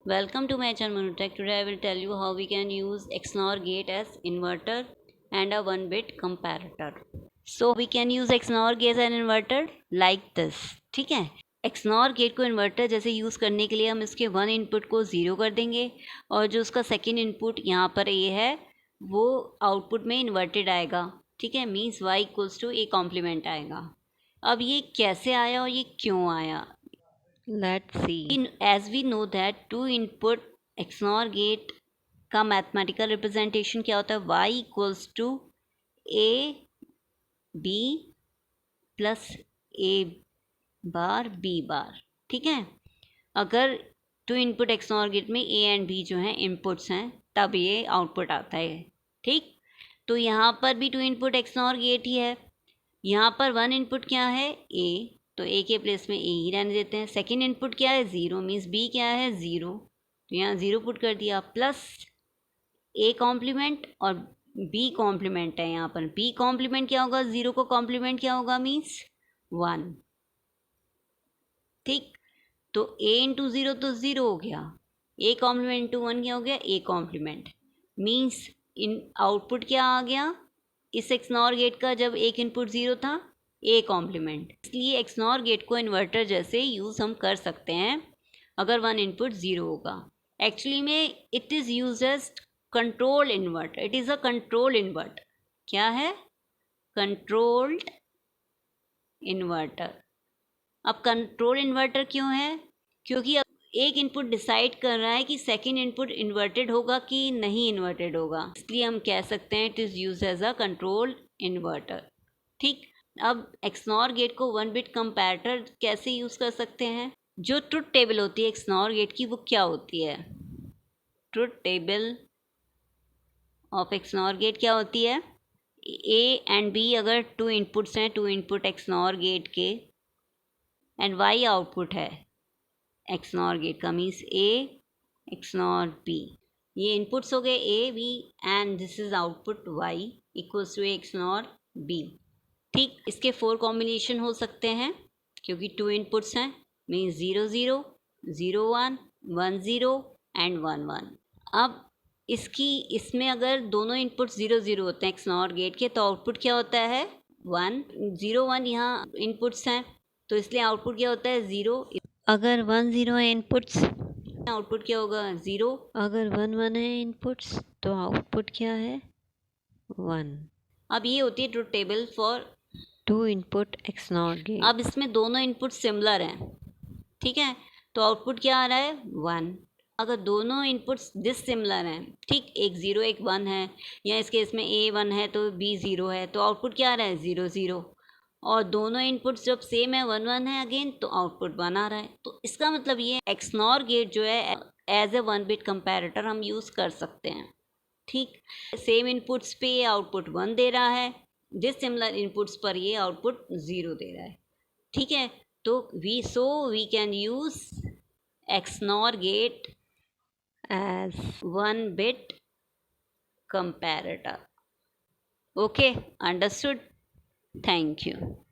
Welcome to my channel Manutech. Today I will tell you how we can use XNOR gate as inverter and a 1-bit comparator. So we can use XNOR gate as an inverter like this. ठीक है, XNOR gate को inverter जैसे use करने के लिए हम इसके 1 input को 0 कर देंगे और जो उसका सेकेंड इनपुट यहाँ पर ए है वो आउटपुट में इन्वर्टेड आएगा. ठीक है, means y equals to A complement आएगा. अब ये कैसे आया और ये क्यों आया? Let's see. As we know that 2 input XNOR gate का मैथमेटिकल रिप्रेजेंटेशन क्या होता है? y equals to A B plus A bar B bar. ठीक है, अगर 2 इनपुट XNOR गेट में ए एंड बी जो हैं इनपुट्स हैं तब ये आउटपुट आता है. ठीक, तो यहाँ पर भी 2 इनपुट XNOR गेट ही है. यहाँ पर 1 इनपुट क्या है? ए, तो ए के प्लेस में ए ही रहने देते हैं. सेकेंड इनपुट क्या है? 0, मीन्स बी क्या है? 0, तो यहाँ 0 पुट कर दिया. प्लस ए कॉम्प्लीमेंट और बी कॉम्प्लीमेंट है. यहाँ पर बी कॉम्प्लीमेंट क्या होगा? 0 को कॉम्प्लीमेंट क्या होगा? मीन्स 1. ठीक, तो ए इंटू 0 तो 0 हो गया. ए कॉम्प्लीमेंट इंटू 1 क्या हो गया? A complement. Means in output क्या आ गया इस XNOR गेट का जब एक इनपुट 0 था? A complement. इसलिए XNOR गेट को इन्वर्टर जैसे यूज़ हम कर सकते हैं अगर 1 इनपुट 0 होगा. एक्चुअली में it is use as control inverter. It is a control inverter. क्या है? Controlled inverter. अब कंट्रोल इन्वर्टर क्यों है? क्योंकि अब एक इनपुट डिसाइड कर रहा है कि सेकेंड इनपुट इन्वर्टेड होगा कि नहीं इन्वर्टेड होगा, इसलिए हम कह सकते हैं it is use as a control inverter. ठीक, अब XNOR गेट को 1 बिट कंपैरेटर कैसे यूज़ कर सकते हैं? जो ट्रुथ टेबल होती है XNOR गेट की वो क्या होती है? Truth table of XNOR gate क्या होती है? ए एंड बी अगर 2 इनपुट्स हैं, 2 इनपुट XNOR गेट के, एंड y आउटपुट है XNOR गेट का, मीन्स ए XNOR b. ये इनपुट्स हो गए A B and this is output y equals to A XNOR b. ठीक, इसके 4 कॉम्बिनेशन हो सकते हैं क्योंकि 2 इनपुट्स हैं, मीन्स 0 0 0 1 1 0 एंड 1 1. अब इसमें अगर दोनों इनपुट्स 0 0 होते हैं XNOR गेट के तो आउटपुट क्या होता है? 1 0 1. यहाँ इनपुट्स हैं तो इसलिए आउटपुट क्या होता है? 0. अगर 1 0 है इनपुट्स, आउटपुट क्या होगा? 0. अगर 1 1 है इनपुट्स तो आउटपुट क्या है? 1. अब ये होती है truth table for 2 input XNOR gate. अब इसमें दोनों इनपुट सिमिलर हैं. ठीक है, तो आउटपुट क्या आ रहा है? 1. अगर दोनों इनपुट्स डिसिमिलर हैं, ठीक, एक 0 एक 1 है, या इस केस में ए 1 है तो बी 0 है, तो आउटपुट क्या आ रहा है? 0 0. और दोनों इनपुट्स जब सेम है 1 1 है अगेन, तो आउटपुट 1 आ रहा है. तो इसका मतलब ये XNOR गेट जो है एज ए 1 बिट कंपैरेटर हम यूज़ कर सकते हैं. ठीक, सेम इनपुट्स पे ये आउटपुट 1 दे रहा है, डिसिमिलर इनपुट्स पर ये आउटपुट 0 दे रहा है. ठीक है, तो we can use XNOR gate as 1 bit comparator. Okay, understood. Thank you.